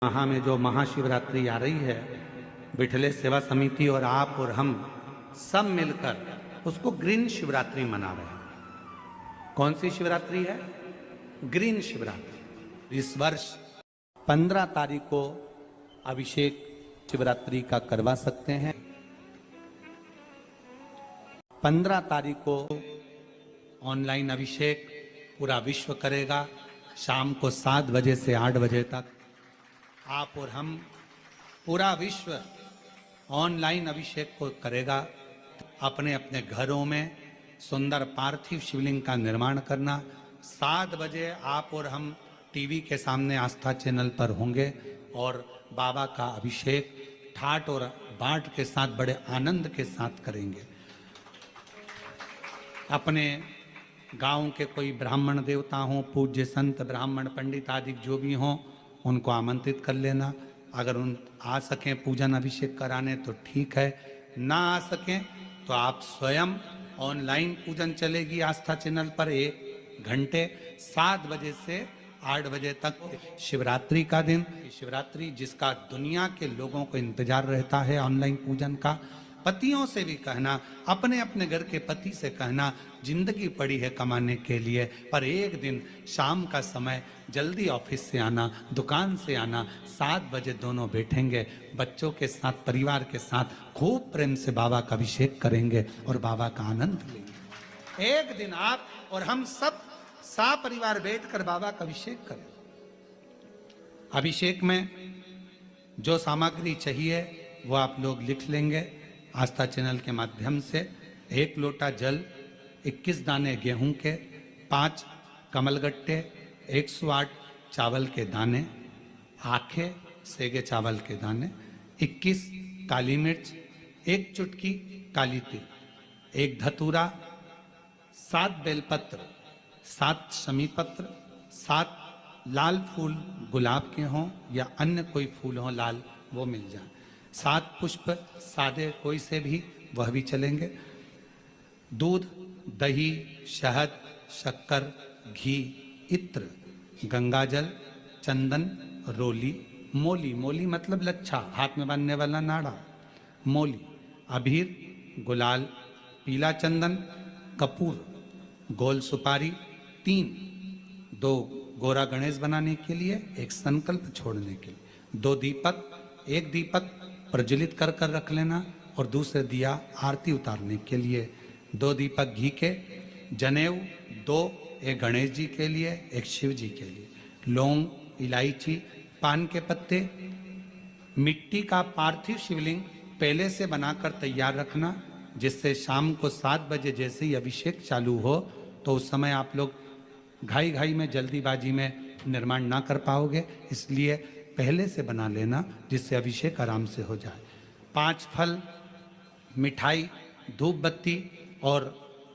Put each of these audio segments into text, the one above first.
महा में जो महाशिवरात्रि आ रही है, बिठले सेवा समिति और आप और हम सब मिलकर उसको ग्रीन शिवरात्रि मना रहे हैं। कौन सी शिवरात्रि है? ग्रीन शिवरात्रि। इस वर्ष 15 तारीख को अभिषेक शिवरात्रि का करवा सकते हैं। 15 तारीख को ऑनलाइन अभिषेक पूरा विश्व करेगा। शाम को 7 बजे से 8 बजे तक आप और हम पूरा विश्व ऑनलाइन अभिषेक को करेगा। अपने अपने घरों में सुंदर पार्थिव शिवलिंग का निर्माण करना। 7 बजे आप और हम टीवी के सामने आस्था चैनल पर होंगे और बाबा का अभिषेक ठाट और बाट के साथ बड़े आनंद के साथ करेंगे। अपने गांव के कोई ब्राह्मण देवता हों, पूज्य संत ब्राह्मण पंडित आदि जो भी हों, उनको आमंत्रित कर लेना। अगर उन आ सकें पूजन अभिषेक कराने तो ठीक है, ना आ सकें तो आप स्वयं ऑनलाइन पूजन चलेगी आस्था चैनल पर 1 घंटे 7 बजे से 8 बजे तक। शिवरात्रि का दिन, शिवरात्रि जिसका दुनिया के लोगों को इंतजार रहता है ऑनलाइन पूजन का। पतियों से भी कहना, अपने अपने घर के पति से कहना, जिंदगी पड़ी है कमाने के लिए, पर एक दिन शाम का समय जल्दी ऑफिस से आना, दुकान से आना, 7 बजे दोनों बैठेंगे, बच्चों के साथ, परिवार के साथ खूब प्रेम से बाबा का अभिषेक करेंगे और बाबा का आनंद लेंगे। एक दिन आप और हम सब परिवार बैठकर बाबा का अभिषेक करें। अभिषेक में जो सामग्री चाहिए वो आप लोग लिख लेंगे आस्था चैनल के माध्यम से। 1 लोटा जल, 21 दाने गेहूं के, 5 कमलगट्टे, 108 चावल के दाने, आखे सेगे चावल के दाने, 21 काली मिर्च, 1 चुटकी काली तिल, 1 धतूरा, 7 बेलपत्र, 7 शमी पत्र, 7 लाल फूल गुलाब के हों या अन्य कोई फूल हो लाल, वो मिल जाए, 7 पुष्प सादे कोई से भी, वह भी चलेंगे। दूध, दही, शहद, शक्कर, घी, इत्र, गंगाजल, चंदन, रोली, मोली, मोली मतलब लच्छा, हाथ में बांधने वाला नाड़ा, मोली, अबीर, गुलाल, पीला चंदन, कपूर, गोल सुपारी, 2 गोरा गणेश बनाने के लिए, 1 संकल्प छोड़ने के लिए, 2 दीपक, 1 दीपक प्रज्वलित कर कर रख लेना और दूसरे दिया आरती उतारने के लिए, 2 दीपक घी के, जनेऊ 2, 1 गणेश जी के लिए, 1 शिव जी के लिए, लौंग, इलायची, पान के पत्ते, मिट्टी का पार्थिव शिवलिंग पहले से बनाकर तैयार रखना, जिससे शाम को 7 बजे जैसे ही अभिषेक चालू हो तो उस समय आप लोग घाई घाई में, जल्दीबाजी में निर्माण ना कर पाओगे, इसलिए पहले से बना लेना जिससे अभिषेक आराम से हो जाए। 5 फल, मिठाई, धूप बत्ती और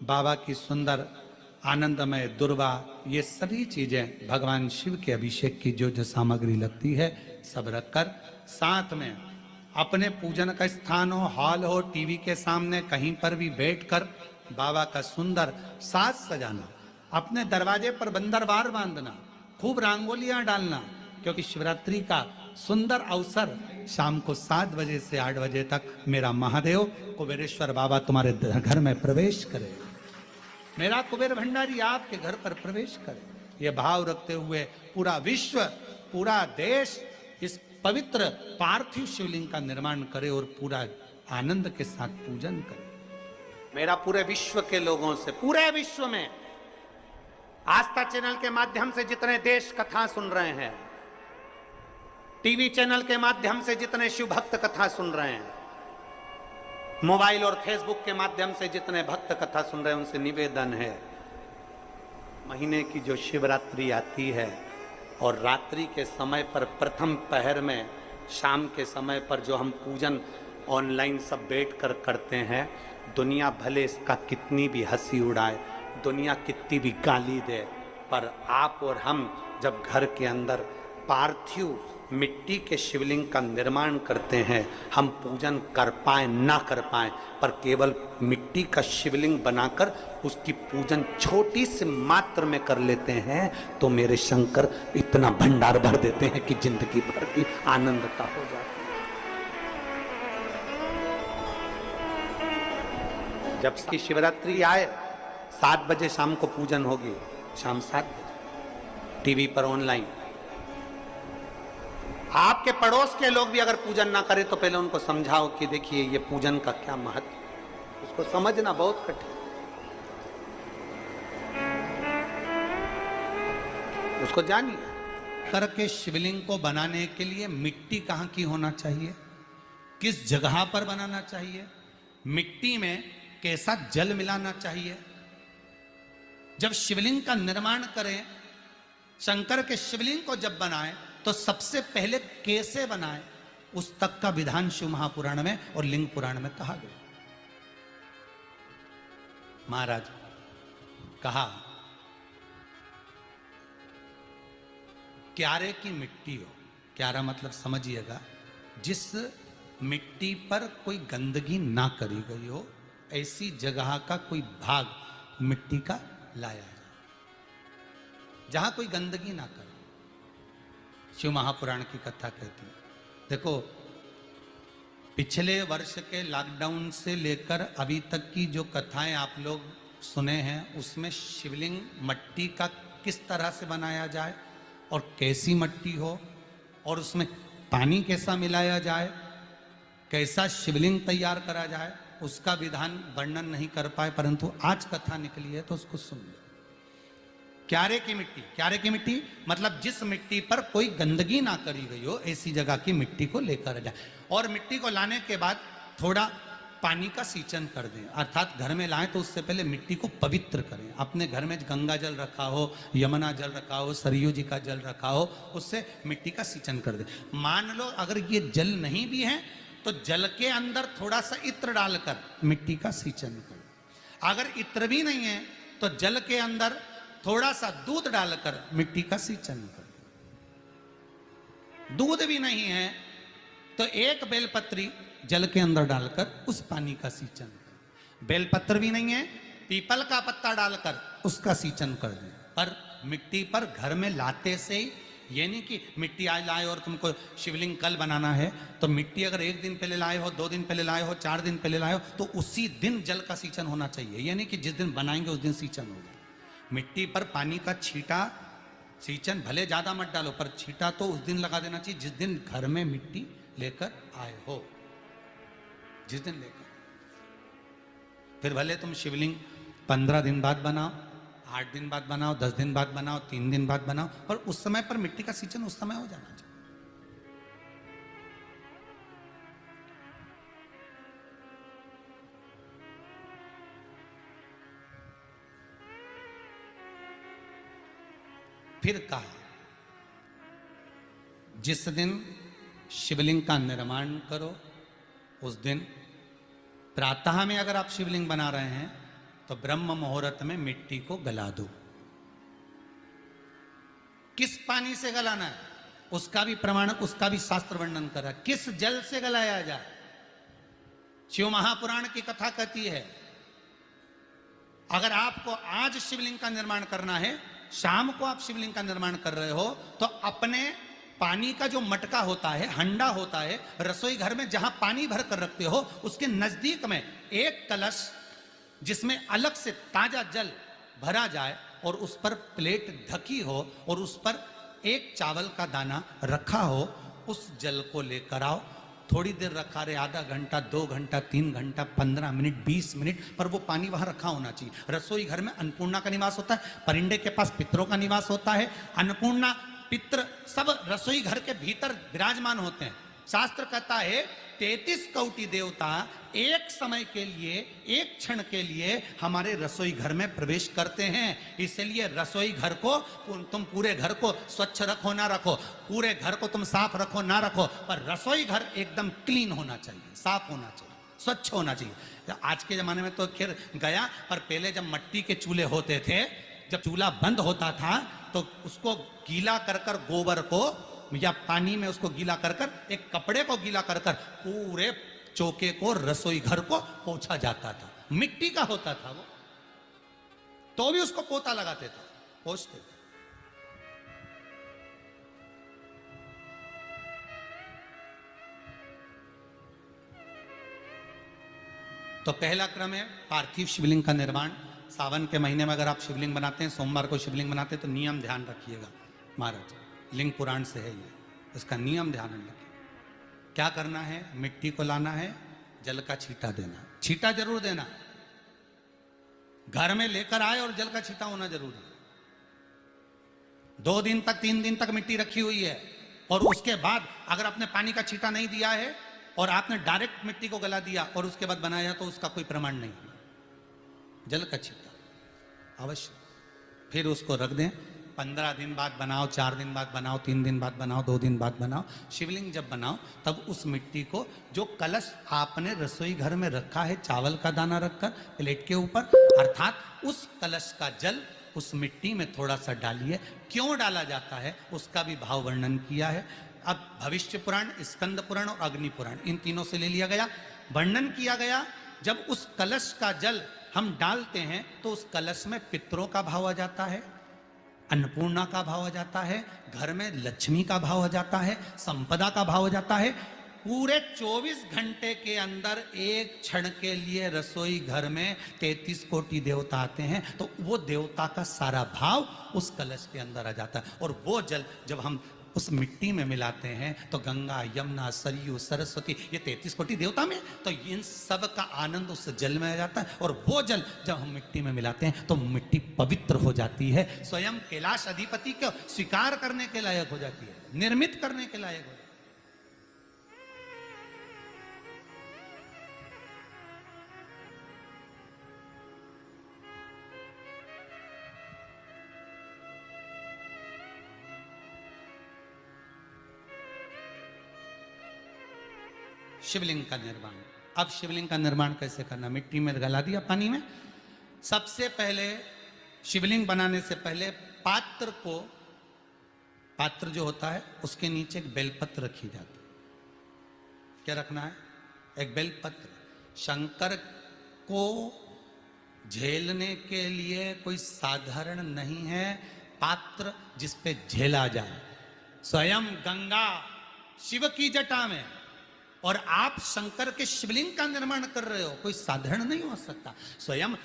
बाबा की सुंदर आनंदमय दुर्वा, ये सभी चीजें भगवान शिव के अभिषेक की जो जो सामग्री लगती है सब रखकर, साथ में अपने पूजन का स्थान हो, हॉल हो, टीवी के सामने कहीं पर भी बैठकर बाबा का सुंदर साज सजाना, अपने दरवाजे पर बंदरवार बांधना, खूब रंगोलियां डालना, क्योंकि शिवरात्रि का सुंदर अवसर शाम को 7 बजे से 8 बजे तक मेरा महादेव कुबेरेश्वर बाबा तुम्हारे घर में प्रवेश करे, मेरा कुबेर भंडारी आपके घर पर प्रवेश करे। ये भाव रखते हुए पूरा विश्व, पूरा देश इस पवित्र पार्थिव शिवलिंग का निर्माण करे और पूरा आनंद के साथ पूजन करे। मेरा पूरे विश्व के लोगों से, पूरे विश्व में आस्था चैनल के माध्यम से जितने देश कथा सुन रहे हैं, टीवी चैनल के माध्यम से जितने शिव भक्त कथा सुन रहे हैं, मोबाइल और फेसबुक के माध्यम से जितने भक्त कथा सुन रहे हैं, उनसे निवेदन है, महीने की जो शिवरात्रि आती है और रात्रि के समय पर प्रथम पहर में, शाम के समय पर जो हम पूजन ऑनलाइन सब बैठ कर करते हैं, दुनिया भले इसका कितनी भी हंसी उड़ाए, दुनिया कितनी भी गाली दे, पर आप और हम जब घर के अंदर पार्थिव मिट्टी के शिवलिंग का निर्माण करते हैं, हम पूजन कर पाए ना कर पाए, पर केवल मिट्टी का शिवलिंग बनाकर उसकी पूजन छोटी सी मात्र में कर लेते हैं, तो मेरे शंकर इतना भंडार भर देते हैं कि जिंदगी भर की आनंदता हो जाती है। जब की शिवरात्रि आए 7 बजे शाम को पूजन होगी, शाम 7 बजे टीवी पर ऑनलाइन। आपके पड़ोस के लोग भी अगर पूजन ना करें तो पहले उनको समझाओ कि देखिए ये पूजन का क्या महत्व, उसको समझना बहुत कठिन, उसको जानिए। करके शिवलिंग को बनाने के लिए मिट्टी कहां की होना चाहिए, किस जगह पर बनाना चाहिए, मिट्टी में कैसा जल मिलाना चाहिए। जब शिवलिंग का निर्माण करें, शंकर के शिवलिंग को जब बनाएं, तो सबसे पहले कैसे बनाएं, उस तक का विधान शिव महापुराण में और लिंग पुराण में कहा गया। महाराज कहा, क्यारे की मिट्टी हो, क्यारा मतलब समझिएगा जिस मिट्टी पर कोई गंदगी ना करी गई हो, ऐसी जगह का कोई भाग मिट्टी का लाया जाए जहां कोई गंदगी ना करे। शिव महापुराण की कथा कहती है। देखो, पिछले वर्ष के लॉकडाउन से लेकर अभी तक की जो कथाएं आप लोग सुने हैं, उसमें शिवलिंग मट्टी का किस तरह से बनाया जाए और कैसी मट्टी हो और उसमें पानी कैसा मिलाया जाए, कैसा शिवलिंग तैयार करा जाए, उसका विधान वर्णन नहीं कर पाए, परंतु आज कथा निकली है तो उसको सुन लो। क्यारे की मिट्टी, क्यारे की मिट्टी मतलब जिस मिट्टी पर कोई गंदगी ना करी गई हो, ऐसी जगह की मिट्टी को लेकर जाए। और मिट्टी को लाने के बाद थोड़ा पानी का सींचन कर दें, अर्थात घर में लाएं तो उससे पहले मिट्टी को पवित्र करें। अपने घर में गंगा जल रखा हो, यमुना जल रखा हो, सरयू जी का जल रखा हो, उससे मिट्टी का सींचन कर दें। मान लो अगर ये जल नहीं भी है तो जल के अंदर थोड़ा सा इत्र डालकर मिट्टी का सींचन करें। अगर इत्र भी नहीं है तो जल के अंदर थोड़ा सा दूध डालकर मिट्टी का सींचन कर। दूध भी नहीं है तो एक बेलपत्री जल के अंदर डालकर उस पानी का सींचन कर। बेलपत्र भी नहीं है, पीपल का पत्ता डालकर उसका सींचन कर दें। पर मिट्टी पर घर में लाते से ही, ये नहीं कि मिट्टी आज लाए और तुमको शिवलिंग कल बनाना है, तो मिट्टी अगर 1 दिन पहले लाए हो, 2 दिन पहले लाए हो, 4 दिन पहले लाए हो, तो उसी दिन जल का सींचन होना चाहिए। ये नहीं कि जिस दिन बनाएंगे उस दिन सींचन होगा। मिट्टी पर पानी का छींटा, सींचन भले ज्यादा मत डालो, पर छींटा तो उस दिन लगा देना चाहिए जिस दिन घर में मिट्टी लेकर आए हो, जिस दिन लेकर। फिर भले तुम शिवलिंग 15 दिन बाद बनाओ, 8 दिन बाद बनाओ, 10 दिन बाद बनाओ, 3 दिन बाद बनाओ, पर उस समय पर मिट्टी का सींचन उस समय हो जाना चाहिए। फिर कहा, जिस दिन शिवलिंग का निर्माण करो उस दिन प्रातः में अगर आप शिवलिंग बना रहे हैं तो ब्रह्म मुहूर्त में मिट्टी को गला दो। किस पानी से गलाना है उसका भी प्रमाण, उसका भी शास्त्र वर्णन करा। किस जल से गलाया जाए, शिव महापुराण की कथा कहती है। अगर आपको आज शिवलिंग का निर्माण करना है, शाम को आप शिवलिंग का निर्माण कर रहे हो, तो अपने पानी का जो मटका होता है, हंडा होता है, रसोई घर में जहां पानी भर कर रखते हो, उसके नजदीक में एक कलश जिसमें अलग से ताजा जल भरा जाए और उस पर प्लेट ढकी हो और उस पर एक चावल का दाना रखा हो, उस जल को लेकर आओ। थोड़ी देर रखा रहे, आधा घंटा, 2 घंटा, 3 घंटा, 15 मिनट, 20 मिनट, पर वो पानी वहां रखा होना चाहिए। रसोई घर में अन्नपूर्णा का निवास होता है, परिंदे के पास पितरों का निवास होता है। अन्नपूर्णा, पित्र सब रसोई घर के भीतर विराजमान होते हैं। शास्त्र कहता है 33 कोटि देवता एक समय के लिए, एक क्षण के लिए हमारे रसोई घर में प्रवेश करते हैं। इसलिए रसोई घर को तुम पूरे घर को स्वच्छ रखो ना रखो, पूरे घर को तुम साफ रखो ना रखो, पर रसोई घर एकदम क्लीन होना चाहिए, साफ होना चाहिए, स्वच्छ होना चाहिए। आज के जमाने में तो खैर गया, पर पहले जब मिट्टी के चूल्हे होते थे, जब चूल्हा बंद होता था तो उसको गीला कर कर गोबर को या पानी में उसको गीला कर कर, एक कपड़े को गीला कर कर पूरे चौके को, रसोई घर को पोंछा जाता था। मिट्टी का होता था वो, तो भी उसको पोता लगाते थे, पोंछते थे। तो पहला क्रम है पार्थिव शिवलिंग का निर्माण। सावन के महीने में अगर आप शिवलिंग बनाते हैं, सोमवार को शिवलिंग बनाते हैं, तो नियम ध्यान रखिएगा महाराज, लिंग पुराण से है ये, इसका नियम ध्यान रखिए। क्या करना है, मिट्टी को लाना है, जल का छींटा देना, छींटा जरूर देना, घर में लेकर आए और जल का छींटा होना जरूरी है। 2 दिन तक 3 दिन तक मिट्टी रखी हुई है और उसके बाद अगर आपने पानी का छींटा नहीं दिया है और आपने डायरेक्ट मिट्टी को गला दिया और उसके बाद बनाया, तो उसका कोई प्रमाण नहीं। जल का छींटा अवश्य, फिर उसको रख दें। 15 दिन बाद बनाओ, 4 दिन बाद बनाओ, 3 दिन बाद बनाओ, 2 दिन बाद बनाओ। शिवलिंग जब बनाओ तब उस मिट्टी को, जो कलश आपने रसोई घर में रखा है चावल का दाना रखकर प्लेट के ऊपर, अर्थात उस कलश का जल उस मिट्टी में थोड़ा सा डालिए। क्यों डाला जाता है उसका भी भाव वर्णन किया है। अब भविष्य पुराण, स्कंद पुराण और अग्नि पुराण, इन तीनों से ले लिया गया, वर्णन किया गया। जब उस कलश का जल हम डालते हैं तो उस कलश में पितरों का भाव आ जाता है, अन्नपूर्णा का भाव आ जाता है, घर में लक्ष्मी का भाव आ जाता है, संपदा का भाव आ जाता है। पूरे 24 घंटे के अंदर एक क्षण के लिए रसोई घर में 33 कोटि देवता आते हैं, तो वो देवता का सारा भाव उस कलश के अंदर आ जाता है। और वो जल जब हम उस मिट्टी में मिलाते हैं तो गंगा, यमुना, सरयू, सरस्वती, ये 33 कोटि देवता में, तो इन सब का आनंद उस जल में आ जाता है। और वो जल जब हम मिट्टी में मिलाते हैं तो मिट्टी पवित्र हो जाती है, स्वयं कैलाश अधिपति को स्वीकार करने के लायक हो जाती है, निर्मित करने के लायक हो जाती है। शिवलिंग का निर्माण। अब शिवलिंग का निर्माण कैसे करना, मिट्टी में गला दिया पानी में। सबसे पहले शिवलिंग बनाने से पहले पात्र जो होता है उसके नीचे एक बेलपत्र रखी जाती है। क्या रखना है, एक बेलपत्र। शंकर को झेलने के लिए कोई साधारण नहीं है पात्र जिसपे झेला जाए। स्वयं गंगा शिव की जटा में और आप शंकर के शिवलिंग का निर्माण कर रहे हो, कोई साधारण नहीं हो सकता। स्वयं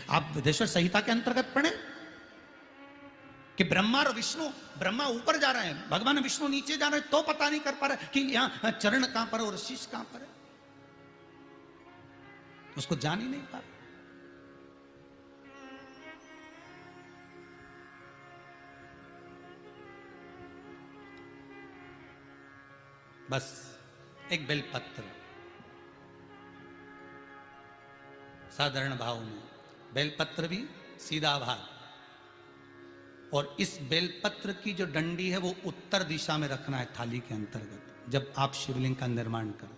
आप विदेश्वर संहिता के अंतर्गत पढ़े कि ब्रह्मा और विष्णु, ब्रह्मा ऊपर जा रहे हैं, भगवान विष्णु नीचे जा रहे हैं, तो पता नहीं कर पा रहे कि यहां चरण कहां पर और शीश कहां पर है, उसको जान ही नहीं पा रहे। बस एक बेलपत्र, साधारण भाव में बेलपत्र भी सीधा भाग, और इस बेलपत्र की जो डंडी है वो उत्तर दिशा में रखना है थाली के अंतर्गत। जब आप शिवलिंग का निर्माण करें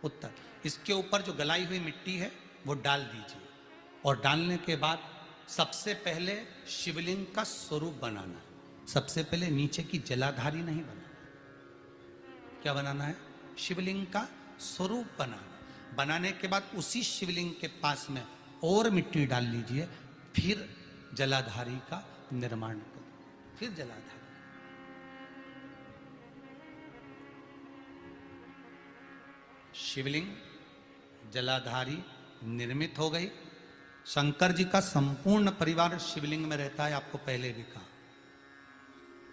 उत्तर, इसके ऊपर जो गलाई हुई मिट्टी है वो डाल दीजिए। और डालने के बाद सबसे पहले शिवलिंग का स्वरूप बनाना है। सबसे पहले नीचे की जलाधारी नहीं बनाना, क्या बनाना है, शिवलिंग का स्वरूप बनाना। बनाने के बाद उसी शिवलिंग के पास में और मिट्टी डाल लीजिए, फिर जलाधारी का निर्माण करिए, फिर जलाधारी। शिवलिंग जलाधारी निर्मित हो गई। शंकर जी का संपूर्ण परिवार शिवलिंग में रहता है, आपको पहले भी कहा।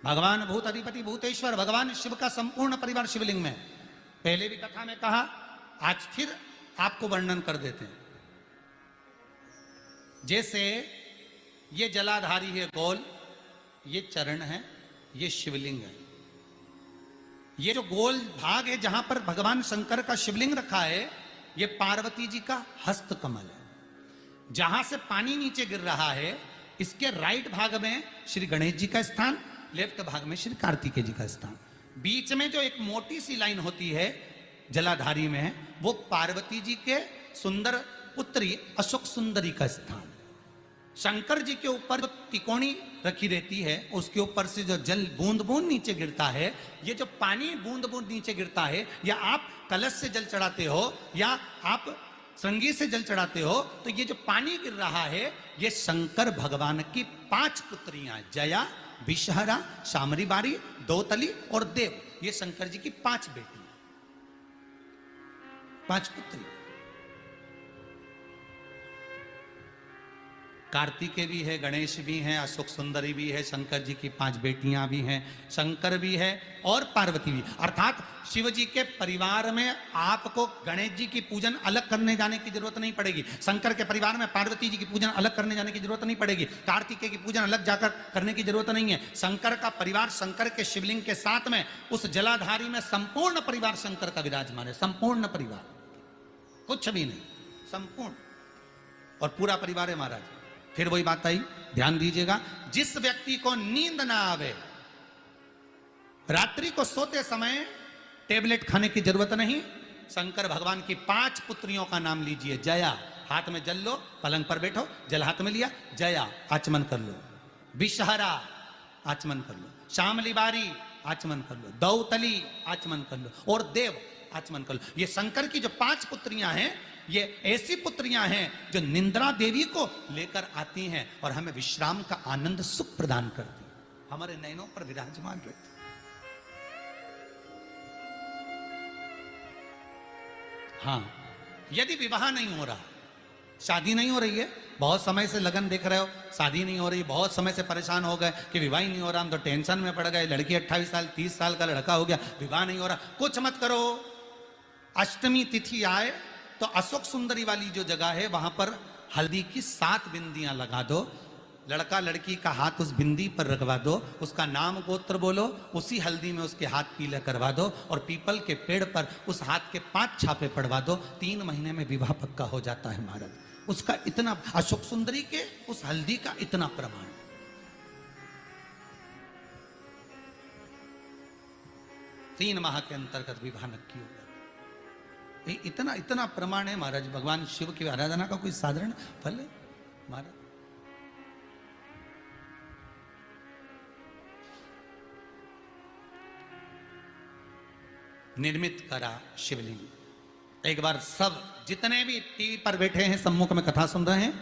भगवान भूत अधिपति भूतेश्वर भगवान शिव का संपूर्ण परिवार शिवलिंग में, पहले भी कथा में कहा, आज फिर आपको वर्णन कर देते हैं। जैसे ये जलाधारी है गोल, ये चरण है, ये शिवलिंग है। ये जो गोल भाग है जहां पर भगवान शंकर का शिवलिंग रखा है, ये पार्वती जी का हस्त कमल है। जहां से पानी नीचे गिर रहा है, इसके राइट भाग में श्री गणेश जी का स्थान, लेफ्ट भाग में श्री कार्तिकेय जी का स्थान। बीच में जो एक मोटी सी लाइन होती है जलाधारी में है, वो पार्वती जी के सुंदर पुत्री अशोक सुंदरी का स्थान। शंकर जी के ऊपर जो तिकोनी रखी रहती है, उसके ऊपर से जो जल बूंद बूंद नीचे गिरता है, ये जो पानी बूंद बूंद नीचे गिरता है, या आप कलश से जल चढ़ाते हो या आप श्रृंगी से जल चढ़ाते हो, तो ये जो पानी गिर रहा है, ये शंकर भगवान की 5 पुत्रियां, जया, विषहरा, शामरी बारी, दौतली और देव, ये शंकर जी की 5 बेटियां, 5 पुत्री। कार्तिकेय भी है, गणेश भी हैं, अशोक सुंदरी भी है, शंकर जी की 5 बेटियां भी हैं, शंकर भी है और पार्वती भी। अर्थात शिव जी के परिवार में आपको गणेश जी की पूजन अलग करने जाने की जरूरत नहीं पड़ेगी, शंकर के परिवार में पार्वती जी की पूजन अलग करने जाने की जरूरत नहीं पड़ेगी, कार्तिकेय की पूजन अलग जाकर करने की जरूरत नहीं है। शंकर का परिवार, शंकर के शिवलिंग के साथ में उस जलाधारी में संपूर्ण परिवार शंकर का विराजमान है, संपूर्ण परिवार, कुछ भी नहीं, संपूर्ण और पूरा परिवार है महाराज। फिर वही बात आई, ध्यान दीजिएगा, जिस व्यक्ति को नींद ना आवे, रात्रि को सोते समय टेबलेट खाने की जरूरत नहीं, शंकर भगवान की 5 पुत्रियों का नाम लीजिए। जया, हाथ में जल लो, पलंग पर बैठो, जल हाथ में लिया, जया आचमन कर लो, विषहरा आचमन कर लो, शामली बारी आचमन कर लो, दौतली आचमन कर लो और देव आचमन कर लो। ये शंकर की जो 5 पुत्रियां हैं, ये ऐसी पुत्रियां हैं जो निंद्रा देवी को लेकर आती हैं और हमें विश्राम का आनंद सुख प्रदान करती हैं, हमारे नयनों पर विराजमान रहती। हाँ, यदि विवाह नहीं हो रहा, शादी नहीं हो रही है, बहुत समय से लगन देख रहे हो, शादी नहीं हो रही, बहुत समय से परेशान हो गए कि विवाह ही नहीं हो रहा, हम तो टेंशन में पड़ गए, लड़की 28 साल 30 साल का लड़का हो गया, विवाह नहीं हो रहा, कुछ मत करो। अष्टमी तिथि आए तो अशोक सुंदरी वाली जो जगह है, वहां पर हल्दी की 7 बिंदियां लगा दो, लड़का लड़की का हाथ उस बिंदी पर रखवा दो, उसका नाम गोत्र बोलो, उसी हल्दी में उसके हाथ पीला करवा दो और पीपल के पेड़ पर उस हाथ के 5 छापे पड़वा दो, 3 महीने में विवाह पक्का हो जाता है महाराज। उसका इतना, अशोक सुंदरी के उस हल्दी का इतना प्रमाण, 3 माह के अंतर्गत विवाह नक्की होगा। इतना इतना प्रमाण है महाराज, भगवान शिव की आराधना का कोई साधारण फल है महाराज। निर्मित करा शिवलिंग। एक बार सब जितने भी टीवी पर बैठे हैं, सम्मुख में कथा सुन रहे हैं,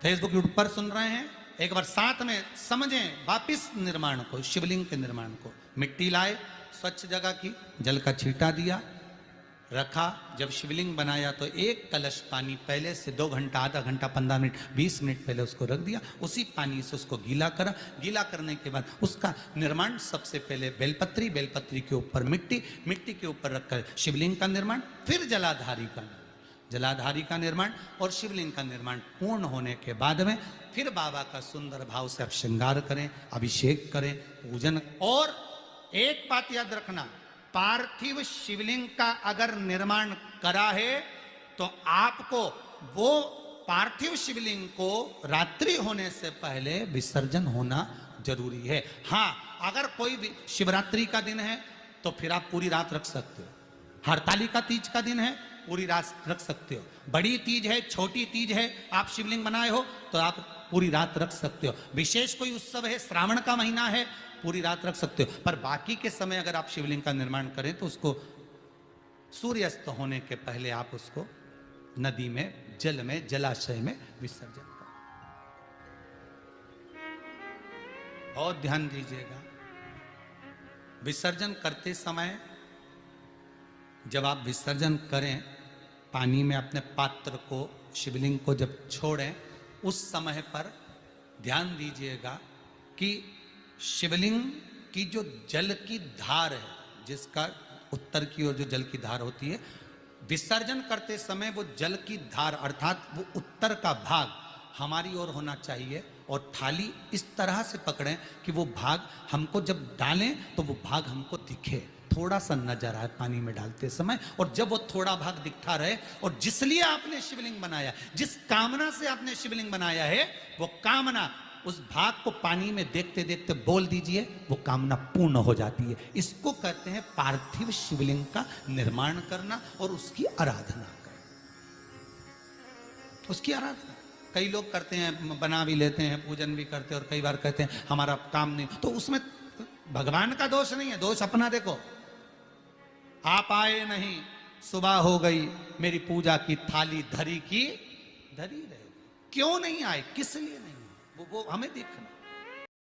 फेसबुक यूट्यूब पर सुन रहे हैं, एक बार साथ में समझें वापिस निर्माण को, शिवलिंग के निर्माण को। मिट्टी लाए, स्वच्छ जगह की, जल का छींटा दिया, रखा। जब शिवलिंग बनाया तो 1 कलश पानी पहले से 2 घंटा, आधा घंटा, 15 मिनट, 20 मिनट पहले उसको रख दिया, उसी पानी से उसको गीला करा। गीला करने के बाद उसका निर्माण सबसे पहले बेलपत्री, बेलपत्री के ऊपर मिट्टी, मिट्टी के ऊपर रखकर शिवलिंग का निर्माण, फिर जलाधारी का निर्माण और शिवलिंग का निर्माण पूर्ण होने के बाद में फिर बाबा का सुंदर भाव से आप श्रृंगार करें, अभिषेक करें, पूजन। और एक बात याद रखना, पार्थिव शिवलिंग का अगर निर्माण करा है तो आपको वो पार्थिव शिवलिंग को रात्रि होने से पहले विसर्जन होना जरूरी है। हाँ, अगर कोई शिवरात्रि का दिन है तो फिर आप पूरी रात रख सकते हो, हरतालिका तीज का दिन है पूरी रात रख सकते हो, बड़ी तीज है, छोटी तीज है, आप शिवलिंग बनाए हो तो आप पूरी रात रख सकते हो, विशेष कोई उत्सव है, श्रावण का महीना है, पूरी रात रख सकते हो। पर बाकी के समय अगर आप शिवलिंग का निर्माण करें तो उसको सूर्यास्त होने के पहले आप उसको नदी में, जल में, जलाशय में विसर्जन करें। बहुत ध्यान दीजिएगा, विसर्जन करते समय जब आप विसर्जन करें, पानी में अपने पात्र को, शिवलिंग को जब छोड़ें, उस समय पर ध्यान दीजिएगा कि शिवलिंग की जो जल की धार है, जिसका उत्तर की ओर जो जल की धार होती है, विसर्जन करते समय वो जल की धार अर्थात वो उत्तर का भाग हमारी ओर होना चाहिए और थाली इस तरह से पकड़ें कि वो भाग हमको जब डालें तो वो भाग हमको दिखे, थोड़ा सा नजर आए पानी में डालते समय। और जब वो थोड़ा भाग दिखता रहे, और जिसलिए आपने शिवलिंग बनाया, जिस कामना से आपने शिवलिंग बनाया है, वो कामना उस भाग को पानी में देखते देखते बोल दीजिए, वो कामना पूर्ण हो जाती है। इसको कहते हैं पार्थिव शिवलिंग का निर्माण करना और उसकी आराधना करना, उसकी आराधना। कई लोग करते हैं, बना भी लेते हैं, पूजन भी करते हैं और कई बार कहते हैं हमारा काम नहीं, तो उसमें भगवान का दोष नहीं है, दोष अपना। देखो आप आए नहीं, सुबह हो गई, मेरी पूजा की थाली धरी की धरी रहे, क्यों नहीं आए, किस लिए नहीं, वो हमें देखना।